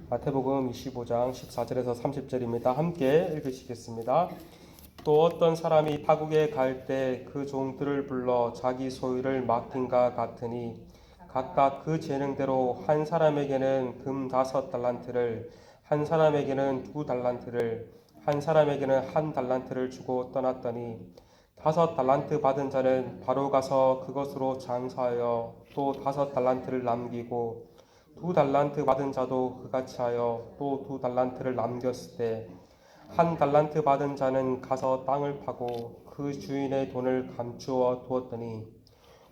마태복음 25장 14절에서 30절입니다. 함께 읽으시겠습니다. 또 어떤 사람이 타국에 갈 때 그 종들을 불러 자기 소유를 맡긴가 같으니 각각 그 재능대로 한 사람에게는 금 5달란트를, 한 사람에게는 2달란트를, 한 사람에게는 1달란트를 주고 떠났더니 5달란트 받은 자는 바로 가서 그것으로 장사하여 또 5달란트를 남기고 2달란트 받은 자도 그같이 하여 또 2달란트를 남겼을 때 1달란트 받은 자는 가서 땅을 파고 그 주인의 돈을 감추어 두었더니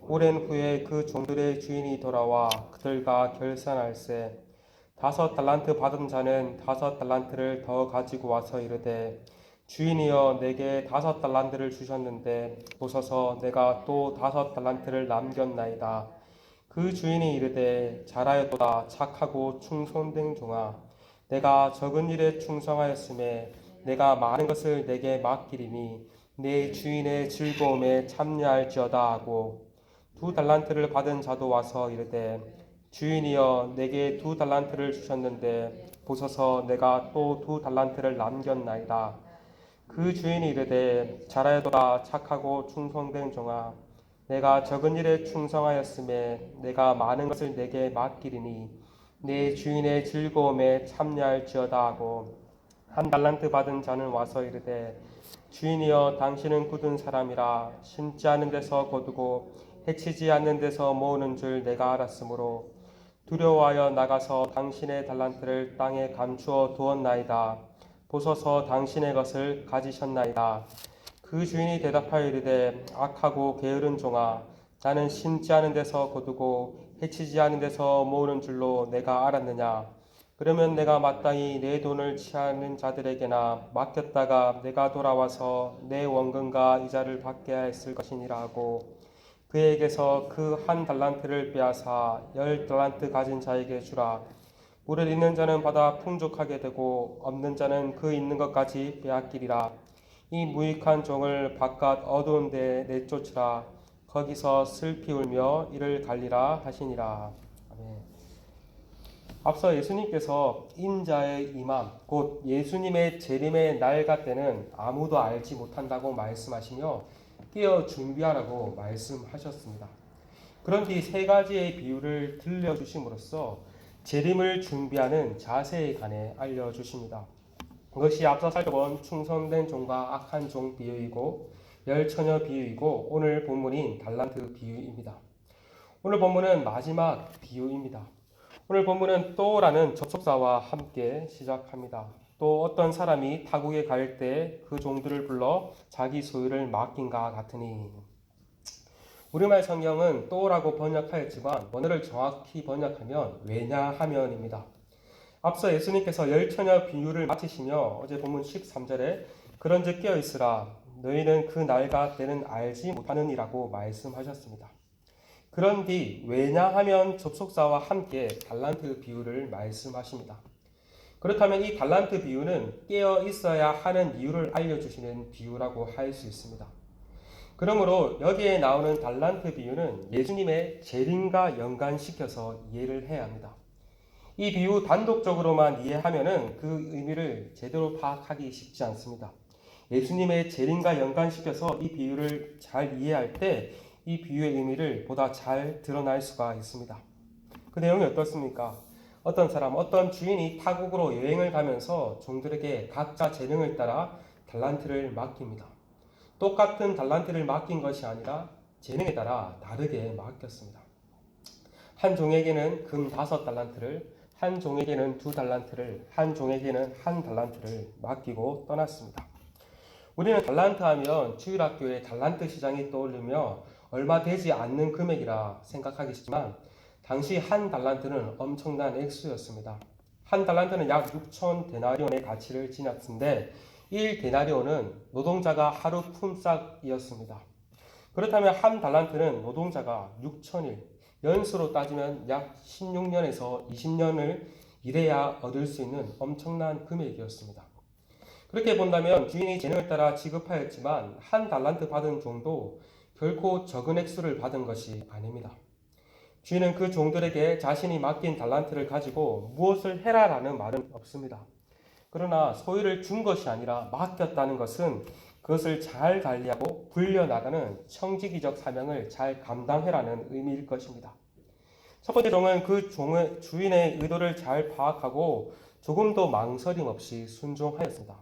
오랜 후에 그 종들의 주인이 돌아와 그들과 결산할세 5달란트 받은 자는 5달란트를 더 가지고 와서 이르되 주인이여 내게 5달란트를 주셨는데 보소서 내가 또 5달란트를 남겼나이다. 그 주인이 이르되 잘하였도다 착하고 충성된 종아 내가 적은 일에 충성하였음에 내가 많은 것을 내게 맡기리니 내 주인의 즐거움에 참여할지어다 하고 2달란트를 받은 자도 와서 이르되 주인이여 내게 2달란트를 주셨는데 보소서 내가 또 2달란트를 남겼나이다. 그 주인이 이르되 잘하였도다 착하고 충성된 종아 내가 적은 일에 충성하였음에 내가 많은 것을 내게 맡기리니 내 주인의 즐거움에 참여할지어다 하고 1달란트 받은 자는 와서 이르되 주인이여 당신은 굳은 사람이라 심지 않은 데서 거두고 해치지 않는 데서 모으는 줄 내가 알았으므로 두려워하여 나가서 당신의 달란트를 땅에 감추어 두었나이다. 보소서 당신의 것을 가지셨나이다. 그 주인이 대답하여 이르되 악하고 게으른 종아 나는 심지 않은 데서 거두고 해치지 않은 데서 모으는 줄로 내가 알았느냐. 그러면 내가 마땅히 내 돈을 취하는 자들에게나 맡겼다가 내가 돌아와서 내 원금과 이자를 받게 했을 것이니라 하고 그에게서 그 1달란트를 빼앗아 10달란트 가진 자에게 주라. 물을 있는 자는 받아 풍족하게 되고 없는 자는 그 있는 것까지 빼앗기리라. 이 무익한 종을 바깥 어두운 데 내쫓으라. 거기서 슬피 울며 이를 갈리라 하시니라. 아멘. 앞서 예수님께서 인자의 임함, 곧 예수님의 재림의 날 같때는 아무도 알지 못한다고 말씀하시며 깨어 준비하라고 말씀하셨습니다. 그런 뒤 세 가지의 비유를 들려주심으로써 재림을 준비하는 자세에 관해 알려주십니다. 그것이 앞서 살펴본 충성된 종과 악한 종 비유이고 열처녀 비유이고 오늘 본문인 달란트 비유입니다. 오늘 본문은 마지막 비유입니다. 오늘 본문은 또라는 접속사와 함께 시작합니다. 또 어떤 사람이 타국에 갈 때 그 종들을 불러 자기 소유를 맡긴가 같으니 우리말 성경은 또라고 번역하였지만 원어를 정확히 번역하면 왜냐하면입니다. 앞서 예수님께서 열처녀 비유를 마치시며 어제 본문 13절에 그런즉 깨어있으라 너희는 그 날과 때는 알지 못하느니라고 말씀하셨습니다. 그런 뒤 왜냐하면 접속사와 함께 달란트 비유를 말씀하십니다. 그렇다면 이 달란트 비유는 깨어 있어야 하는 이유를 알려주시는 비유라고 할 수 있습니다. 그러므로 여기에 나오는 달란트 비유는 예수님의 재림과 연관시켜서 이해를 해야 합니다. 이 비유 단독적으로만 이해하면은 그 의미를 제대로 파악하기 쉽지 않습니다. 예수님의 재림과 연관시켜서 이 비유를 잘 이해할 때 이 비유의 의미를 보다 잘 드러날 수가 있습니다. 그 내용이 어떻습니까? 어떤 사람, 어떤 주인이 타국으로 여행을 가면서 종들에게 각자 재능을 따라 달란트를 맡깁니다. 똑같은 달란트를 맡긴 것이 아니라 재능에 따라 다르게 맡겼습니다. 한 종에게는 금 5달란트를, 한 종에게는 2달란트를, 한 종에게는 1달란트를 맡기고 떠났습니다. 우리는 달란트 하면 주일학교의 달란트 시장이 떠오르며 얼마 되지 않는 금액이라 생각하겠지만 당시 1달란트는 엄청난 액수였습니다. 1달란트는 약 6천 데나리온의 가치를 지녔는데 1데나리온은 노동자가 하루 품삯이었습니다. 그렇다면 1달란트는 노동자가 6천일, 연수로 따지면 약 16년에서 20년을 일해야 얻을 수 있는 엄청난 금액이었습니다. 그렇게 본다면 주인이 재능을 따라 지급하였지만 1달란트 받은 종도 결코 적은 액수를 받은 것이 아닙니다. 주인은 그 종들에게 자신이 맡긴 달란트를 가지고 무엇을 해라라는 말은 없습니다. 그러나 소유를 준 것이 아니라 맡겼다는 것은 그것을 잘 관리하고 불려나가는 청지기적 사명을 잘 감당해라는 의미일 것입니다. 첫 번째 종은 그 종의 주인의 의도를 잘 파악하고 조금도 망설임 없이 순종하였습니다.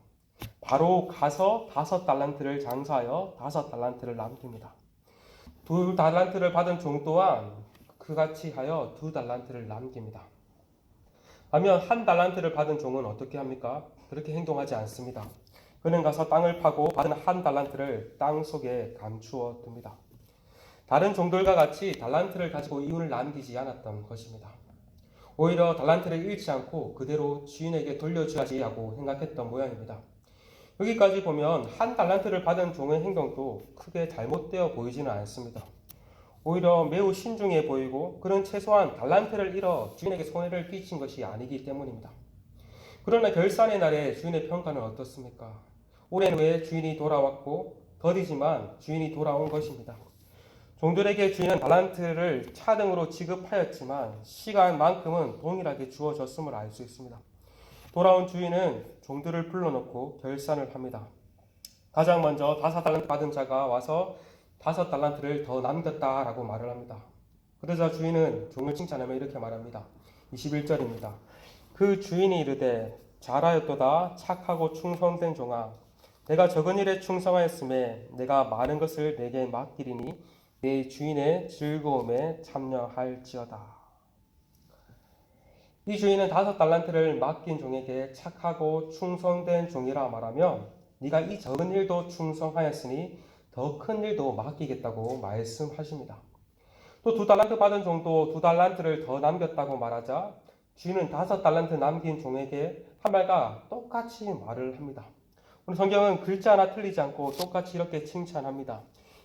바로 가서 5달란트를 장사하여 5달란트를 남깁니다. 2달란트를 받은 종 또한 그같이 하여 2달란트를 남깁니다. 반면 1달란트를 받은 종은 어떻게 합니까? 그렇게 행동하지 않습니다. 그는 가서 땅을 파고 받은 1달란트를 땅 속에 감추어 둡니다. 다른 종들과 같이 달란트를 가지고 이윤을 남기지 않았던 것입니다. 오히려 달란트를 잃지 않고 그대로 주인에게 돌려줘야지 하고 생각했던 모양입니다. 여기까지 보면 1달란트를 받은 종의 행동도 크게 잘못되어 보이지는 않습니다. 오히려 매우 신중해 보이고 그는 최소한 달란트를 잃어 주인에게 손해를 끼친 것이 아니기 때문입니다. 그러나 결산의 날에 주인의 평가는 어떻습니까? 오랜 후에 주인이 돌아왔고 더디지만 주인이 돌아온 것입니다. 종들에게 주인은 달란트를 차등으로 지급하였지만 시간만큼은 동일하게 주어졌음을 알 수 있습니다. 돌아온 주인은 종들을 불러놓고 결산을 합니다. 가장 먼저 5달란트 받은 자가 와서 5달란트를 더 남겼다라고 말을 합니다. 그러자 주인은 종을 칭찬하며 이렇게 말합니다. 21절입니다. 그 주인이 이르되 잘하였도다 착하고 충성된 종아 내가 적은 일에 충성하였음에 내가 많은 것을 내게 맡기리니 내 주인의 즐거움에 참여할지어다. 이 주인은 5달란트를 맡긴 종에게 착하고 충성된 종이라 말하며 네가 이 적은 일도 충성하였으니 더 큰 일도 맡기겠다고 말씀하십니다. 또 2달란트 받은 종도 2달란트를 더 남겼다고 말하자 주인은 5달란트 남긴 종에게 한 말과 똑같이 말을 합니다. 오늘 성경은 글자 하나 틀리지 않고 똑같이 이렇게 칭찬합니다.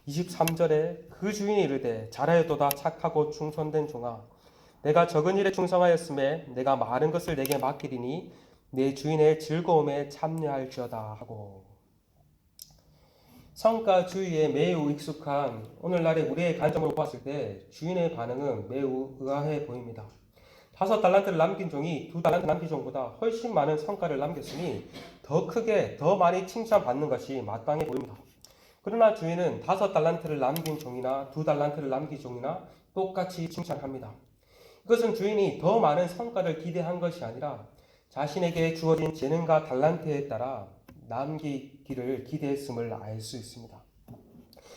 23절에 그 주인이 이르되 잘하였도다 착하고 충성된 종아 내가 적은 일에 충성하였음에 내가 많은 것을 내게 맡기리니 내 주인의 즐거움에 참여할지어다 하고 성과주의에 매우 익숙한 오늘날의 우리의 관점으로 봤을 때 주인의 반응은 매우 의아해 보입니다. 5달란트를 남긴 종이 2달란트 남긴 종보다 훨씬 많은 성과를 남겼으니 더 크게 더 많이 칭찬받는 것이 마땅해 보입니다. 그러나 주인은 5달란트를 남긴 종이나 2달란트를 남긴 종이나 똑같이 칭찬합니다. 이것은 주인이 더 많은 성과를 기대한 것이 아니라 자신에게 주어진 재능과 달란트에 따라 남기기를 기대했음을 알 수 있습니다.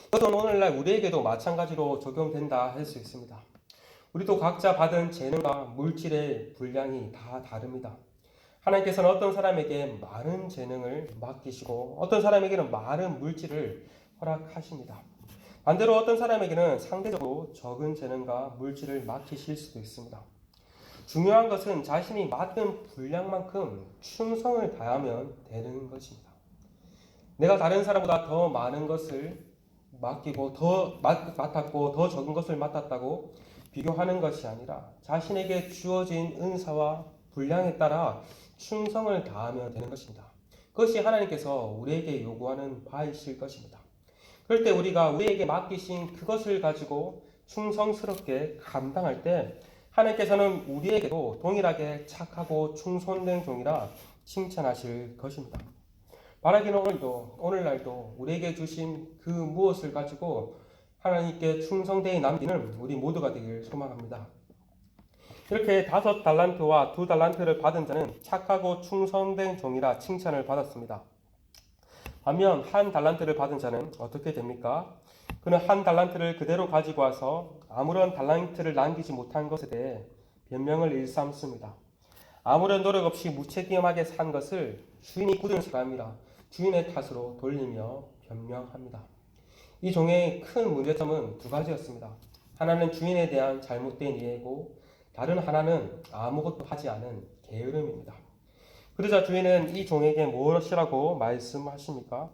이것은 오늘날 우리에게도 마찬가지로 적용된다 할 수 있습니다. 우리도 각자 받은 재능과 물질의 분량이 다 다릅니다. 하나님께서는 어떤 사람에게 많은 재능을 맡기시고 어떤 사람에게는 많은 물질을 허락하십니다. 반대로 어떤 사람에게는 상대적으로 적은 재능과 물질을 맡기실 수도 있습니다. 중요한 것은 자신이 맡은 분량만큼 충성을 다하면 되는 것입니다. 내가 다른 사람보다 더 많은 것을 맡기고 맡았고 더 적은 것을 맡았다고 비교하는 것이 아니라 자신에게 주어진 은사와 분량에 따라 충성을 다하면 되는 것입니다. 그것이 하나님께서 우리에게 요구하는 바이실 것입니다. 그럴 때 우리가 우리에게 맡기신 그것을 가지고 충성스럽게 감당할 때 하나님께서는 우리에게도 동일하게 착하고 충성된 종이라 칭찬하실 것입니다. 바라기는 오늘날도 우리에게 주신 그 무엇을 가지고 하나님께 충성되이 남기는 우리 모두가 되길 소망합니다. 이렇게 5달란트와 2달란트를 받은 자는 착하고 충성된 종이라 칭찬을 받았습니다. 반면 1달란트를 받은 자는 어떻게 됩니까? 그는 1달란트를 그대로 가지고 와서 아무런 달란트를 남기지 못한 것에 대해 변명을 일삼습니다. 아무런 노력 없이 무책임하게 산 것을 주인이 굳은 사람이라 주인의 탓으로 돌리며 변명합니다. 이 종의 큰 문제점은 2가지였습니다. 하나는 주인에 대한 잘못된 이해고 다른 하나는 아무것도 하지 않은 게으름입니다. 그러자 주인은 이 종에게 무엇이라고 말씀하십니까?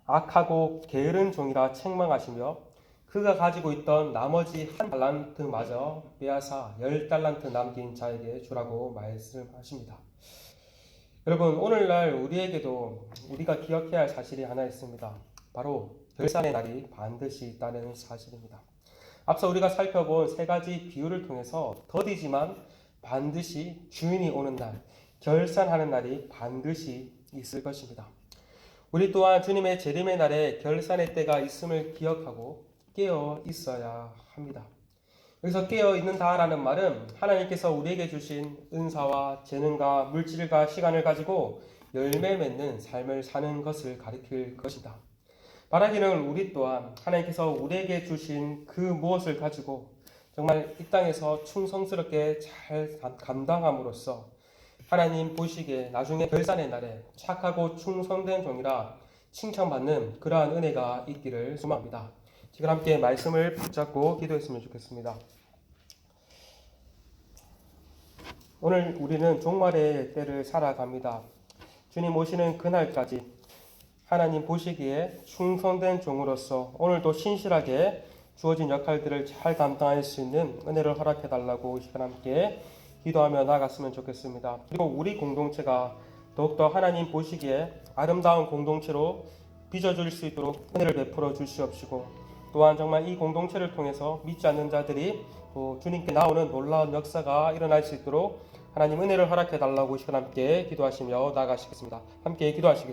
악하고 게으른 종이라 책망하시며 그가 가지고 있던 나머지 1달란트마저 빼앗아 10달란트 남긴 자에게 주라고 말씀하십니다. 여러분, 오늘날 우리에게도 우리가 기억해야 할 사실이 하나 있습니다. 바로 결산의 날이 반드시 있다는 사실입니다. 앞서 우리가 살펴본 세 가지 비유를 통해서 더디지만 반드시 주인이 오는 날, 결산하는 날이 반드시 있을 것입니다. 우리 또한 주님의 재림의 날에 결산의 때가 있음을 기억하고 깨어 있어야 합니다. 여기서 깨어 있는다라는 말은 하나님께서 우리에게 주신 은사와 재능과 물질과 시간을 가지고 열매 맺는 삶을 사는 것을 가리킬 것이다. 말하기는 우리 또한 하나님께서 우리에게 주신 그 무엇을 가지고 정말 이 땅에서 충성스럽게 잘 감당함으로써 하나님 보시기에 나중에 결산의 날에 착하고 충성된 종이라 칭찬받는 그러한 은혜가 있기를 소망합니다. 지금 함께 말씀을 붙잡고 기도했으면 좋겠습니다. 오늘 우리는 종말의 때를 살아갑니다. 주님 오시는 그날까지 하나님 보시기에 충성된 종으로서 오늘도 신실하게 주어진 역할들을 잘 감당할 수 있는 은혜를 허락해 달라고 이 시간 함께 기도하며 나아갔으면 좋겠습니다. 그리고 우리 공동체가 더욱더 하나님 보시기에 아름다운 공동체로 빚어줄 수 있도록 은혜를 베풀어 주시옵시고, 또한 정말 이 공동체를 통해서 믿지 않는 자들이 또 주님께 나오는 놀라운 역사가 일어날 수 있도록 하나님 은혜를 허락해 달라고 이 시간 함께 기도하시며 나아가시겠습니다. 함께 기도하시겠습니다.